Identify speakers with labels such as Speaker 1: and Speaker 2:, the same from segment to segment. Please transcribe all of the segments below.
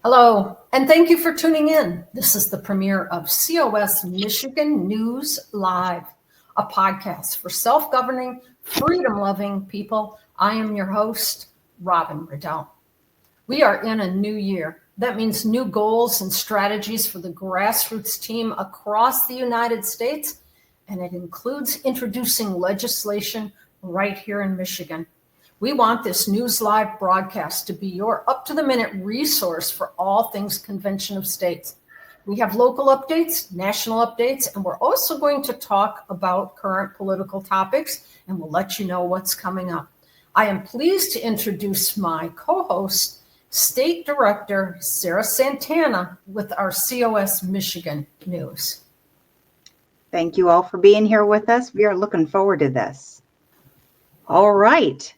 Speaker 1: Hello, and thank you for tuning in. This is the premiere of COS Michigan News Live, a podcast for self-governing, freedom-loving people. I am your host, Robin Riddell. We are in a new year. That means new goals and strategies for the grassroots team across the United States, and it includes introducing legislation right here in Michigan. We want this News Live broadcast to be your up-to-the-minute resource for all things Convention of States. We have local updates, national updates, and we're also going to talk about current political topics, and we'll let you know what's coming up. I am pleased to introduce my co-host, State Director Sarah Santana, with our COS Michigan News.
Speaker 2: Thank you all for being here with us. We are looking forward to this. All right.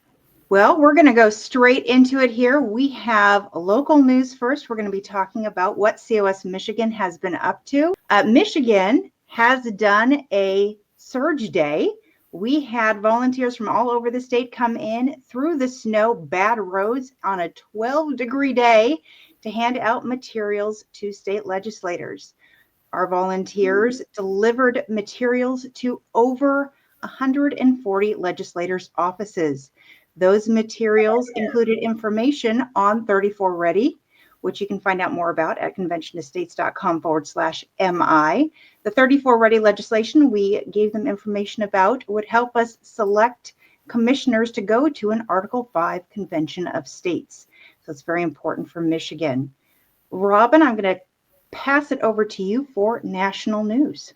Speaker 2: Well, we're going to go straight into it here. We have local news first. We're going to be talking about what COS Michigan has been up to. Michigan has done a surge day. We had volunteers from all over the state come in through the snow, bad roads on a 12-degree day to hand out materials to state legislators. Our volunteers delivered materials to over 140 legislators' offices. Those materials included information on 34 Ready, which you can find out more about at conventionestates.com/MI. The 34 Ready legislation we gave them information about would help us select commissioners to go to an Article 5 Convention of States. So it's very important for Michigan. Robin, I'm going to pass it over to you for national news.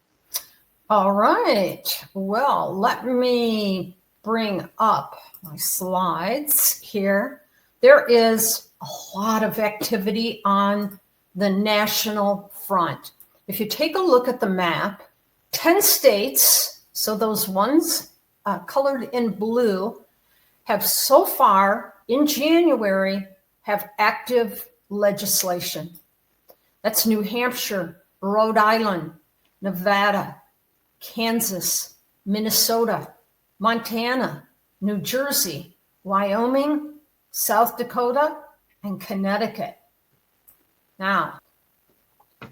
Speaker 1: All right. Well, let me bring up my slides here. There is a lot of activity on the national front. If you take a look at the map, 10 states, so those ones colored in blue, have so far in January have active legislation. That's New Hampshire, Rhode Island, Nevada, Kansas, Minnesota, Montana, New Jersey, Wyoming, South Dakota, and Connecticut. Now,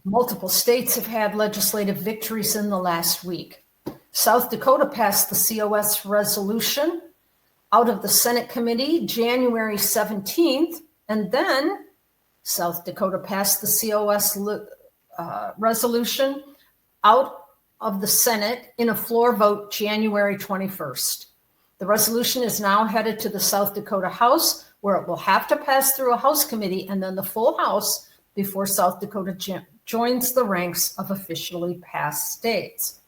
Speaker 1: multiple states have had legislative victories in the last week. South Dakota passed the COS resolution out of the Senate committee January 17th, and then South Dakota passed the COS resolution out of the Senate in a floor vote January 21st. The resolution is now headed to the South Dakota House, where it will have to pass through a House committee and then the full House before South Dakota joins the ranks of officially passed states.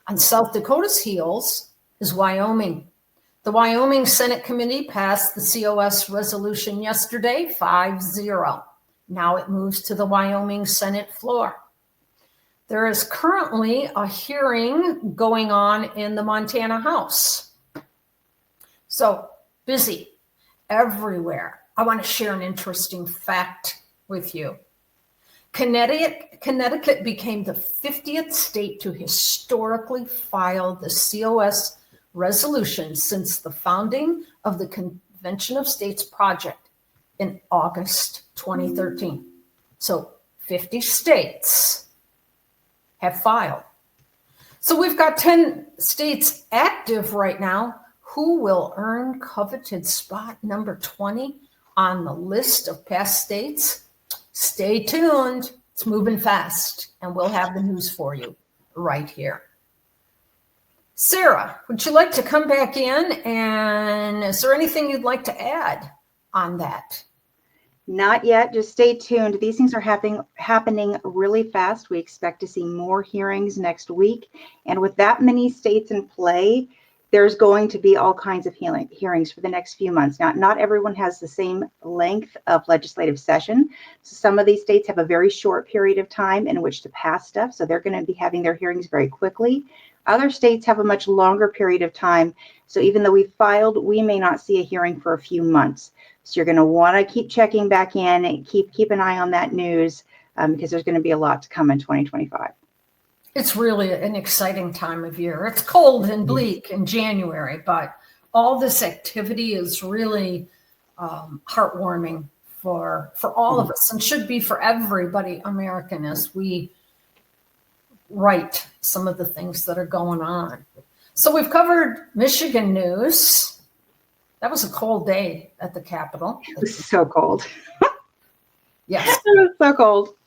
Speaker 1: On South Dakota's heels is Wyoming. The Wyoming Senate Committee passed the COS resolution yesterday, 5-0. Now it moves to the Wyoming Senate floor. There is currently a hearing going on in the Montana House. So busy everywhere. I want to share an interesting fact with you. Connecticut became the 50th state to historically file the COS resolution since the founding of the Convention of States project in August 2013. So 50 states have filed. So we've got 10 states active right now. Who will earn coveted spot number 20 on the list of past states? Stay tuned. It's moving fast, and we'll have the news for you right here. Sarah, would you like to come back in? And is there anything you'd like to add on that?
Speaker 2: Not yet. Just stay tuned. These things are happening really fast. We expect to see more hearings next week. And with that many states in play, there's going to be all kinds of hearings for the next few months. Now, not everyone has the same length of legislative session. So some of these states have a very short period of time in which to pass stuff. So they're going to be having their hearings very quickly. Other states have a much longer period of time. So even though we filed, we may not see a hearing for a few months. So you're going to want to keep checking back in and keep an eye on that news because there's going to be a lot to come in 2025.
Speaker 1: It's really an exciting time of year. It's cold and bleak in January, but all this activity is really heartwarming for all of us, and should be for everybody American, as we write some of the things that are going on. So we've covered Michigan news. That was a cold day at the Capitol.
Speaker 2: It was so cold.
Speaker 1: Yes.
Speaker 2: It was so cold.